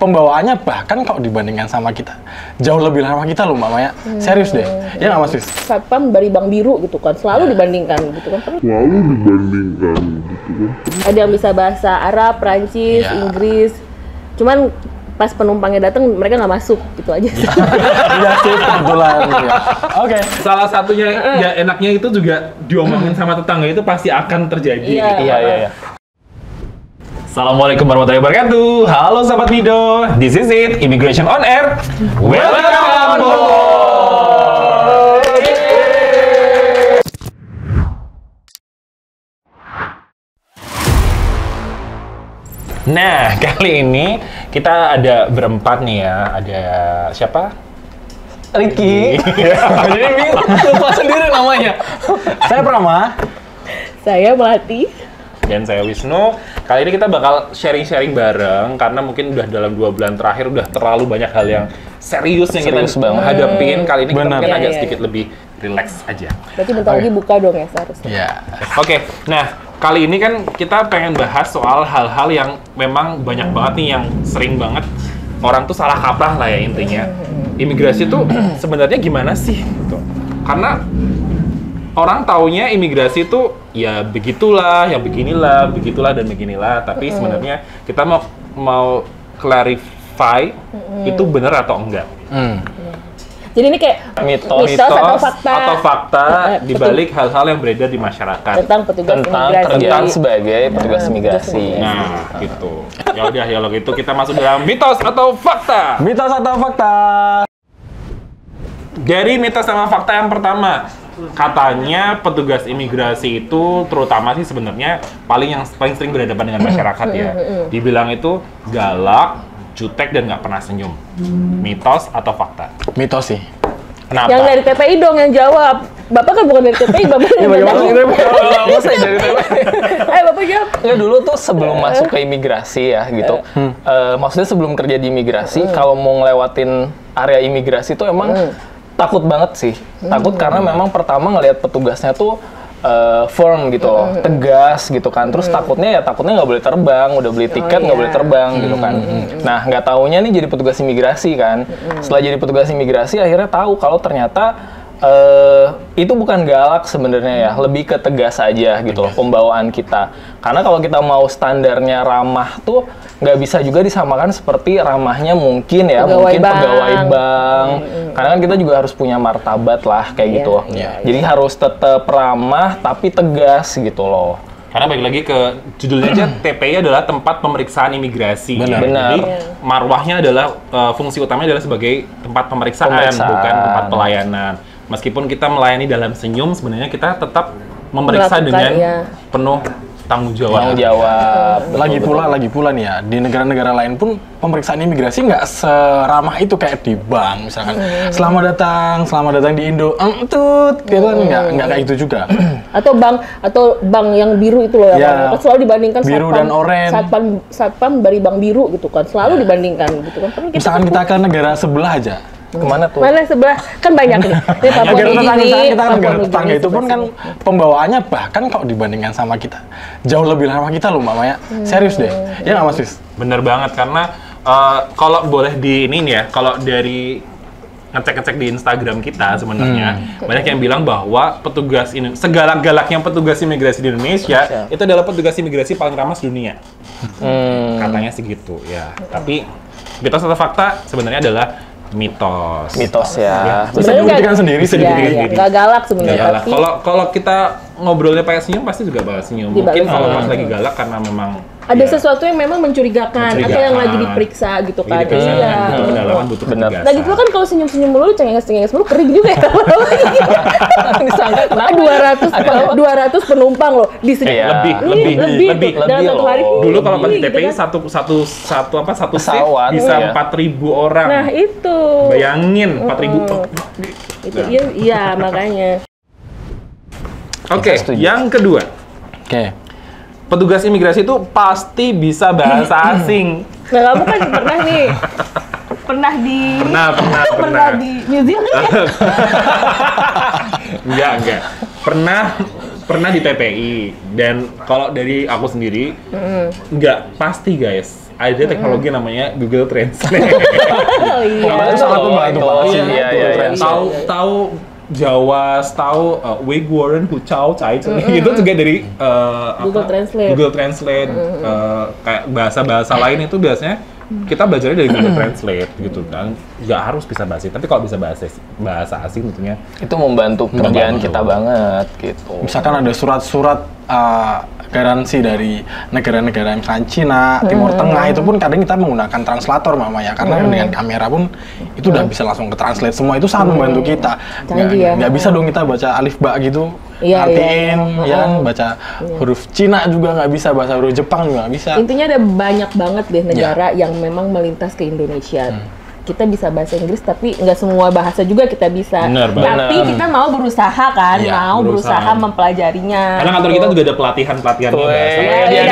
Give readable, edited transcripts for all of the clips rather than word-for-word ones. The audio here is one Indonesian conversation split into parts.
pembawaannya bahkan kalau dibandingkan sama kita jauh lebih lama kita loh Mbak Maya. Serius deh. Ya nggak Mas Fis? Satpam dari Bang Biru gitu kan, selalu dibandingkan gitu kan. Ada yang bisa bahasa Arab, Prancis, Inggris. Cuman pas penumpangnya datang mereka nggak masuk gitu aja. Iya sih kebetulan. Ya. Oke. Salah satunya ya enaknya itu juga diomongin sama tetangga itu pasti akan terjadi. Iya. Assalamualaikum warahmatullahi wabarakatuh. Halo sahabat Mido, this is it, Immigration on Air. Welcome on board. Nah, kali ini kita ada berempat nih ya. Ada siapa? Ricky. Jadi bingung, lupa sendiri namanya. Saya Prama. Saya Melati. Dan saya Wisnu. Kali ini kita bakal sharing-sharing bareng karena mungkin udah dalam 2 bulan terakhir udah terlalu banyak hal yang serius yang kita hadapin. Kali ini kita mungkin agak sedikit lebih relax aja. Berarti bentar lagi buka dong ya seharusnya. Iya. Oke, nah kali ini kan kita pengen bahas soal hal-hal yang memang banyak banget nih yang sering banget orang tuh salah kaprah lah ya intinya. Imigrasi tuh sebenarnya gimana sih? Gitu. Karena orang taunya imigrasi itu ya begitulah, ya beginilah, begitulah dan beginilah. Tapi sebenarnya kita mau clarify itu benar atau enggak. Jadi ini kayak mitos atau fakta di balik hal-hal yang beredar di masyarakat tentang petugas imigrasi. Tentang sebagai petugas imigrasi. Nah, gitu. Ya udah, ya gitu kita masuk dalam mitos atau fakta. Mitos atau fakta? Jadi mitos sama fakta yang pertama, katanya petugas imigrasi itu terutama sih sebenarnya paling sering berhadapan dengan masyarakat ya. Dibilang itu galak, jutek dan nggak pernah senyum. Mitos atau fakta? Mitos sih. Kenapa? Yang dari TPI dong yang jawab. Bapak kan bukan dari TPI, Bapak yang Kalau saya dari TPI. Bapak jawab. Enggak, dulu tuh sebelum masuk ke imigrasi ya gitu. Maksudnya sebelum kerja di imigrasi, kalau mau ngelewatin area imigrasi tuh emang takut banget sih. Takut karena memang pertama ngelihat petugasnya tuh firm gitu loh, tegas gitu kan. Terus takutnya nggak boleh terbang, udah beli tiket nggak boleh terbang gitu kan. Nah, nggak taunya nih jadi petugas imigrasi kan. Setelah jadi petugas imigrasi akhirnya tahu kalau ternyata itu bukan galak sebenarnya ya, lebih ke tegas aja gitu loh pembawaan kita. Karena kalau kita mau standarnya ramah tuh nggak bisa juga disamakan seperti ramahnya mungkin pegawai bank. Karena kan kita juga harus punya martabat lah kayak gitu. Jadi harus tetap ramah tapi tegas gitu loh. Karena balik lagi ke judulnya aja, TPI adalah tempat pemeriksaan imigrasi. Benar. Jadi marwahnya adalah fungsi utamanya adalah sebagai tempat pemeriksaan. Bukan tempat pelayanan. Meskipun kita melayani dalam senyum, sebenarnya kita tetap memeriksa dengan penuh tanggung jawab. Lagi pula nih ya, di negara-negara lain pun pemeriksaan imigrasi nggak seramah itu kayak di bank misalkan. Selamat datang di Indo, gitu kan nggak kayak itu juga. Atau bank yang biru itu loh yang selalu dibandingkan biru satpam, dan oranye. satpam dari Bang Biru gitu kan, selalu dibandingkan gitu kan. Misalkan kita ke negara sebelah aja. Kemana tuh? Mana sebelah kan banyak nih. Negara tetangga itu pun kan pembawaannya bahkan kalau dibandingkan sama kita jauh lebih lama kita loh Mbak Maya. Serius deh. Ya nggak Mas Fis? Bener banget karena kalau boleh di ini ya, kalau dari ngecek-ngecek di Instagram kita sebenarnya banyak yang bilang bahwa petugas ini segalak-galaknya petugas imigrasi di Indonesia itu adalah petugas imigrasi paling ramah sedunia. Katanya sih gitu ya. Tapi mitos atau fakta sebenarnya adalah mitos ya. Bisa dibuktikan sendiri. Nggak galak sebenarnya. Tapi kalau kita ngobrolnya pakai senyum pasti juga bakal senyum. Mungkin kalau pas lagi galak karena memang ada sesuatu yang memang mencurigakan atau yang lagi diperiksa gitu kan. Butuh pendalaman, butuh penegasan. Lagi pula kan kalau senyum-senyum mulu, cengenges mulu, kering juga ya. Disangka kenapa? 200 penumpang loh di sini. Lebih dalam satu hari. Dulu kalau pas di TPI satu shift bisa 4.000 orang. Nah, itu. Bayangin 4.000. Itu iya makanya. Oke, yang kedua. Petugas imigrasi itu pasti bisa bahasa asing. Nah, kamu kan pernah di New Zealand ya? Enggak. Pernah di TPI dan kalau dari aku sendiri enggak pasti guys. ada teknologi namanya Google Translate. Oh iya. Itu sangat membantu banget sih. Iya, iya, iya. Tahu Jawa, tahu Wei Guoren Hu Chao Cai itu juga dari Google Translate. Google Translate. Kayak bahasa-bahasa lain itu biasanya kita belajarnya dari Google Translate gitu kan. Nggak harus bisa bahasa, tapi kalau bisa bahasa asing tentunya Itu membantu kerjaan kita banget gitu. Misalkan ada surat-surat garansi dari negara-negara misalnya Cina, Timur Tengah, itu pun kadang kita menggunakan translator Mama ya, karena dengan kamera pun itu udah bisa langsung ke translate semua, itu sangat membantu kita. Canggih ya. Nggak bisa dong kita baca alif ba gitu, Iya, artiin, iya. ya kan, baca huruf Cina juga nggak bisa, bahasa huruf Jepang juga nggak bisa. Intinya ada banyak banget deh negara yang memang melintas ke Indonesia. Kita bisa bahasa Inggris, tapi nggak semua bahasa juga kita bisa. Benar. Tapi kita mau berusaha kan, Iya, mau berusaha karena mempelajarinya. kantor kita juga ada pelatihan-pelatihan nih bahasa. Iya.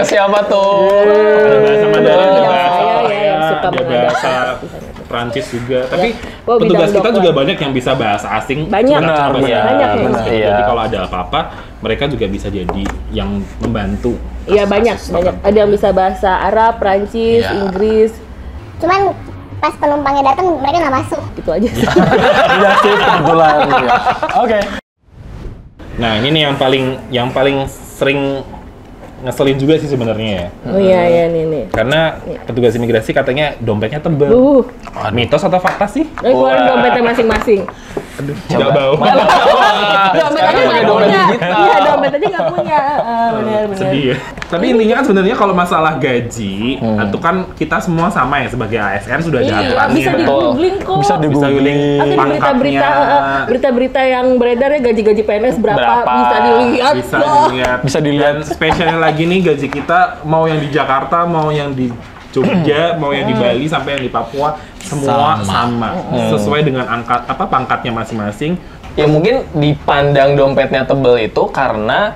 Siapa tuh? Ada bahasa Mandarin, ada Bidang bahasa saya ya, yang Korea, suka ada mengadaptasi bahasa di sana. Prancis juga. Tapi Oh, petugas bidang kita dokter. juga banyak yang bisa bahasa asing. Banyak. Bukan cuma bahasa Benar, banyak. Inggris. Iya. Jadi kalau ada apa-apa, mereka juga bisa jadi yang membantu. Iya banyak, kasus banyak. tersebut. Ada yang bisa bahasa Arab, Prancis, Iya. Inggris, Cuman pas penumpangnya datang mereka nggak masuk. gitu aja sih. Iya sih, kebetulan. Ya. Oke. Nah, ini nih yang paling sering ngeselin juga sih sebenarnya ya. Oh iya nih. Karena petugas imigrasi katanya dompetnya tebel. Mitos atau fakta sih? Keluarin dompetnya masing-masing. Nggak bau. Dompet aja nggak punya. Iya, dompet aja nggak punya. Benar. Sedih ya. Tapi intinya kan sebenarnya kalau masalah gaji, itu kan kita semua sama ya sebagai ASN sudah ada Iya, aturannya. bisa di-googling kok. Bisa di Bisa googling. Nanti di pangkatnya, berita-berita yang beredar ya gaji-gaji PNS berapa Berapa? bisa dilihat. bisa Wah. dilihat. Bisa dilihat. Dan spesialnya lagi nih gaji kita mau yang di Jakarta, mau yang di Jogja, mau yang di Bali sampai yang di Papua semua sama. Sesuai dengan pangkatnya masing-masing. Ya mungkin dipandang dompetnya tebel itu karena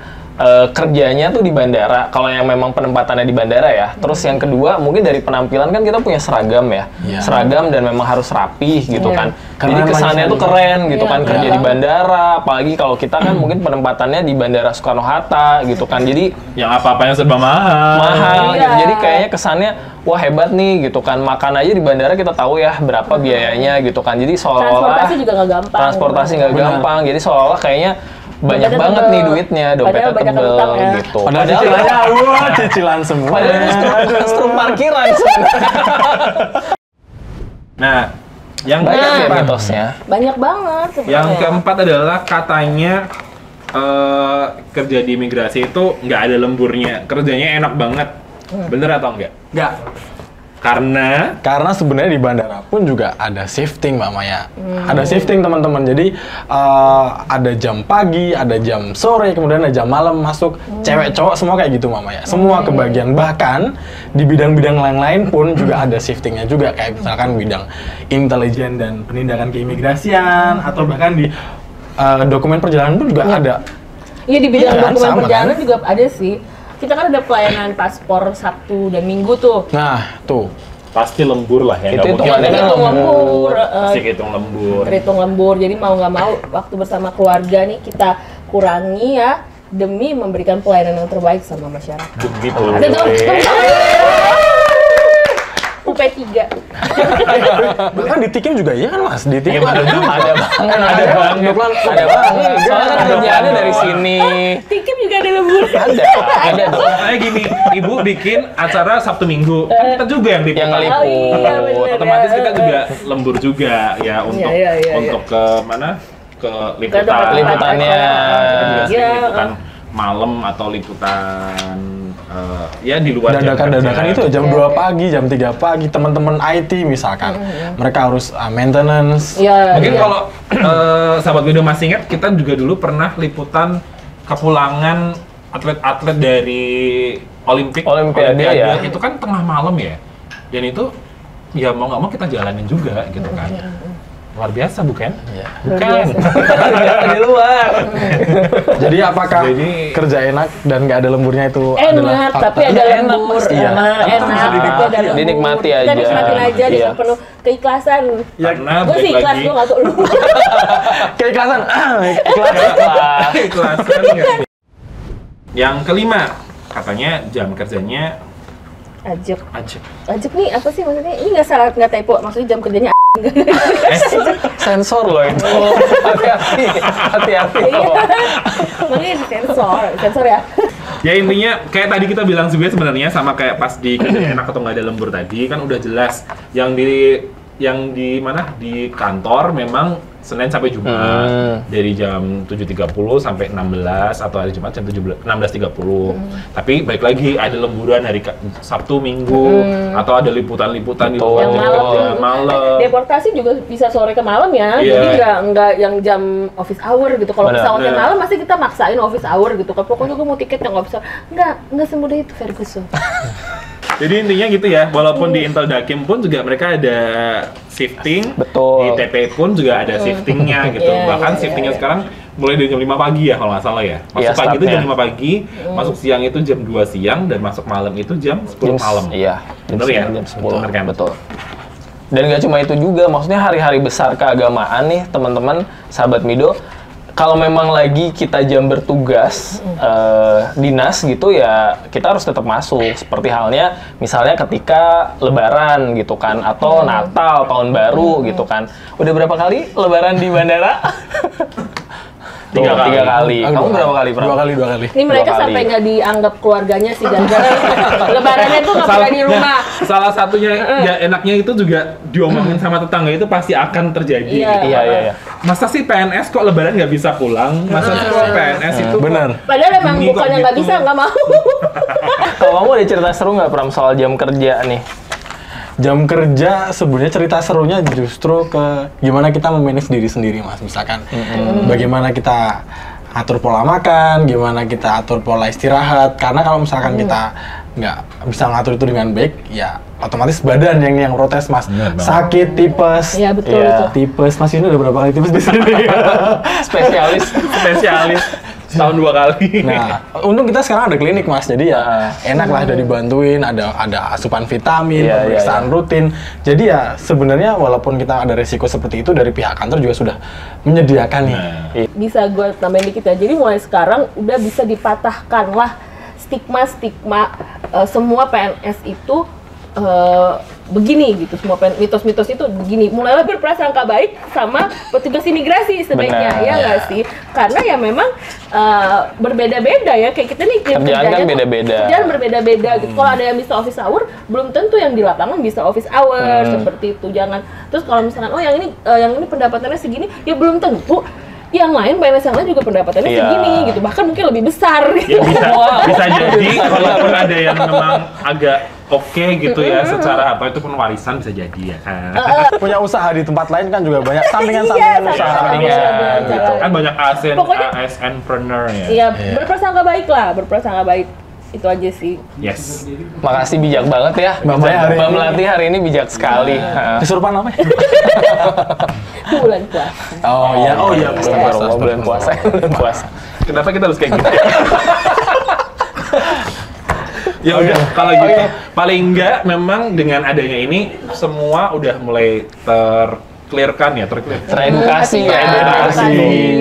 kerjanya tuh di bandara. Kalau yang memang penempatannya di bandara ya. Terus yang kedua mungkin dari penampilan kan kita punya seragam ya. Iya. Seragam dan memang harus rapih gitu Iya. kan. Karena Jadi emang kesannya bisa tuh keren gitu Iya, kan kerja iya. di bandara. Apalagi kalau kita kan mungkin penempatannya di Bandara Soekarno-Hatta gitu kan. Jadi Yang apa-apanya serba mahal. mahal Iya. gitu. Jadi kayaknya kesannya wah hebat nih gitu kan. Makan aja di bandara kita tahu ya berapa biayanya gitu kan. Jadi seolah-olah Transportasi juga nggak gampang. transportasi nggak gampang. Jadi seolah-olah kayaknya banyak Dompetnya banget tebel. nih duitnya, dompetnya Padahal banyak tebel utang ya. gitu. Padahal cicilannya, wah, cicilan semua. Padahal justru parkiran sebenarnya. Nah, yang Banyak ya keempat, mitosnya. Banyak banget sebenarnya. yang keempat adalah katanya kerja di imigrasi itu nggak ada lemburnya, kerjanya enak banget. Bener atau enggak? Nggak. Karena Sebenarnya di bandara pun juga ada shifting Mbak Maya. Ada shifting teman-teman. Jadi ada jam pagi, ada jam sore, kemudian ada jam malam masuk. Cewek cowok semua kayak gitu Mbak Maya. Semua kebagian. Bahkan di bidang-bidang lain pun juga ada shiftingnya juga. Kayak misalkan bidang intelijen dan penindakan keimigrasian, atau bahkan di dokumen perjalanan pun juga ada. Iya di bidang Iya kan, dokumen sama perjalanan kan? juga ada sih. Kita kan ada pelayanan paspor Sabtu dan Minggu tuh. Nah, tuh. pasti lembur lah ya. Itu nggak mungkin hitungannya kan Terhitung lembur, pasti hitung lembur. terhitung lembur. Jadi mau nggak mau waktu bersama keluarga nih kita kurangi ya demi memberikan pelayanan yang terbaik sama masyarakat. Begitu. Ada tuh. UP3. Bahkan di Tikim juga iya kan Mas? Di Tikim Ada juga. Ada banget. Ada banget. Ada banget. Soalnya kan kerjaannya dari sini. Tikim juga ada lembur. Ada dong. Kayak gini, ibu bikin acara Sabtu Minggu, kan kita juga yang Yang liputan. ngeliput. Oh iya, bener. Otomatis kita juga lembur juga ya untuk Iya. untuk ke mana? Ke liputan. tempat-tempat Liputannya. Kita juga sering Iya. liputan malam atau liputan ya di luar jam Dadakan-dadakan kerja. itu jam 2 pagi, jam 3 pagi, teman-teman IT misalkan. Mereka harus maintenance. Iya. Mungkin iya. kalau sahabat video masih ingat, kita juga dulu pernah liputan kepulangan atlet-atlet dari Olimpiade ya. Itu kan tengah malam ya. Dan itu ya mau nggak mau kita jalanin juga gitu kan. Luar biasa bukan? Iya. Bukan. Di luar. Jadi apakah Jadi- kerja enak dan nggak ada lemburnya itu adalah Enak, fakta? tapi ada Enak, lembur. pasti. Iya. Enak, Tapi enak, bisa tapi dinikmati ada ya. lembur. Dinikmati Kita aja. nikmatin aja Iya. dengan penuh keikhlasan. Karena Gue sih balik ikhlas, lagi gue nggak tau lu. Keikhlasan. Ikhlas. keikhlasan nggak sih? Yang kelima, katanya jam kerjanya Ajak nih apa sih maksudnya? Ini nggak salah, nggak typo, maksudnya jam kerjanya Sensor loh itu. Hati-hati. Makanya sensor ya. Ya intinya kayak tadi kita bilang juga sebenarnya sama kayak pas di kerja enak atau nggak ada lembur tadi kan udah jelas yang di mana di kantor memang Senin sampai Jumat dari jam 7.30 sampai 16 atau hari Jumat jam 16.30. Tapi baik lagi ada lemburan hari Sabtu Minggu atau ada liputan-liputan di luar malam. Deportasi juga bisa sore ke malam ya. Jadi nggak yang jam office hour gitu. Kalau pesawatnya malam masih kita maksain office hour gitu. Kalau pokoknya gue mau tiket yang office hour. Nggak semudah itu Ferguson. Jadi intinya gitu ya, walaupun di Intel Dakim pun juga mereka ada shifting, betul. Di TP pun juga ada shiftingnya gitu. Bahkan shiftingnya sekarang mulai dari jam 5 pagi ya kalau nggak salah ya. Masuk pagi itu jam 5 pagi, masuk siang itu jam 2 siang, dan masuk malam itu jam 10 malam. Iya, bener ya? Jam 10, kan? Betul. Dan nggak cuma itu juga, maksudnya hari-hari besar keagamaan nih teman-teman, sahabat Mido, kalau memang lagi kita jam bertugas dinas gitu ya kita harus tetap masuk. Seperti halnya misalnya ketika Lebaran gitu kan, atau Natal, Tahun Baru gitu kan. Udah berapa kali Lebaran di bandara? Tiga kali. Kamu berapa kali? Dua kali. Ini mereka sampai nggak dianggap keluarganya sih, gara-gara Lebarannya tuh nggak pernah di rumah. Salah satunya ya enaknya itu juga diomongin sama tetangga itu pasti akan terjadi. Iya. Masa sih PNS kok Lebaran nggak bisa pulang? Masa sih PNS itu benar. Padahal emang bukannya nggak bisa, nggak mau. Kalau kamu ada cerita seru nggak Pram soal jam kerja nih? Jam kerja sebenarnya cerita serunya justru ke gimana kita memanage diri sendiri, Mas. Misalkan bagaimana kita atur pola makan, gimana kita atur pola istirahat. Karena kalau misalkan kita nggak bisa ngatur itu dengan baik, ya otomatis badan yang protes, Mas. Sakit, tipes. Iya, betul. Tipes. Mas ini udah berapa kali tipes di sini? spesialis. Setahun 2 kali. Nah, untung kita sekarang ada klinik, Mas. Jadi ya enak lah, udah dibantuin, ada asupan vitamin, pemeriksaan rutin. Jadi ya sebenarnya walaupun kita ada resiko seperti itu, dari pihak kantor juga sudah menyediakan nih. Bisa gue tambahin dikit ya. Jadi mulai sekarang udah bisa dipatahkan lah stigma semua PNS itu begini gitu, semua mitos-mitos itu begini. Mulailah berprasangka baik sama petugas imigrasi sebaiknya. Ya nggak sih? Karena ya memang berbeda-beda ya, kayak kita nih kerjaan kan beda-beda. Kerjaan berbeda-beda gitu. Kalau ada yang bisa office hour, belum tentu yang di lapangan bisa office hour seperti itu. Jangan. Terus kalau misalkan yang ini pendapatannya segini, ya belum tentu yang lain PNS yang lain juga pendapatannya segini gitu, bahkan mungkin lebih besar. Ya bisa jadi walaupun ada yang memang agak gitu ya secara apa itu pun warisan bisa jadi ya kan. Punya usaha di tempat lain kan juga banyak sampingan usaha. Gitu. Kan banyak ASN-preneur ya. Iya, berprasangka baik. Itu aja sih. Yes. Makasih, bijak banget ya. Mbak Melati hari ini bijak sekali. Kesurupan apa ya? Bulan puasa. Oh iya, bulan puasa. Kenapa kita harus kayak gitu? Ya udah, kalau gitu paling enggak memang dengan adanya ini semua udah mulai teredukasi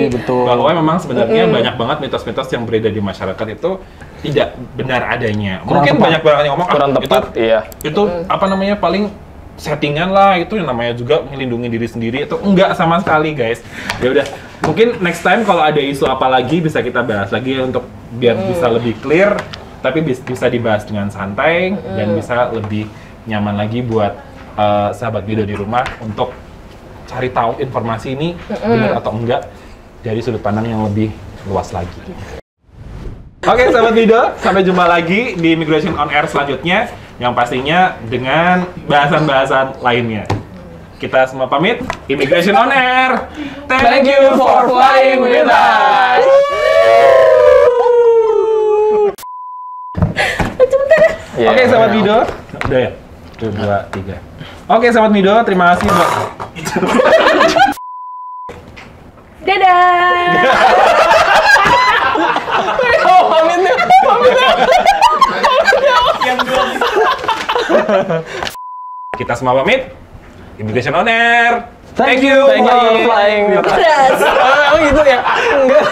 betul. Bahwa memang sebenarnya banyak banget mitos-mitos yang beredar di masyarakat itu tidak benar adanya. Mungkin banyak banget yang ngomong kurang tepat, itu apa namanya paling settingan lah, itu yang namanya juga melindungi diri sendiri. Itu enggak sama sekali, guys. Ya udah, mungkin next time kalau ada isu apa lagi bisa kita bahas lagi untuk biar bisa lebih clear, tapi bisa dibahas dengan santai dan bisa lebih nyaman lagi buat sahabat Mido di rumah untuk cari tahu informasi ini benar atau enggak dari sudut pandang yang lebih luas lagi. Oke, sahabat Mido, sampai jumpa lagi di Immigration on Air selanjutnya yang pastinya dengan bahasan-bahasan lainnya. Kita semua pamit. Immigration on Air. Thank you for flying with us. Oke, sahabat Mido. Udah ya? 1, 2, 3. Oke, sahabat Mido, terima kasih buat dadah. Pamitnya. Kita semua pamit. Immigration on Air. Thank you for flying with us. Yes. Oh gitu ya? Enggak.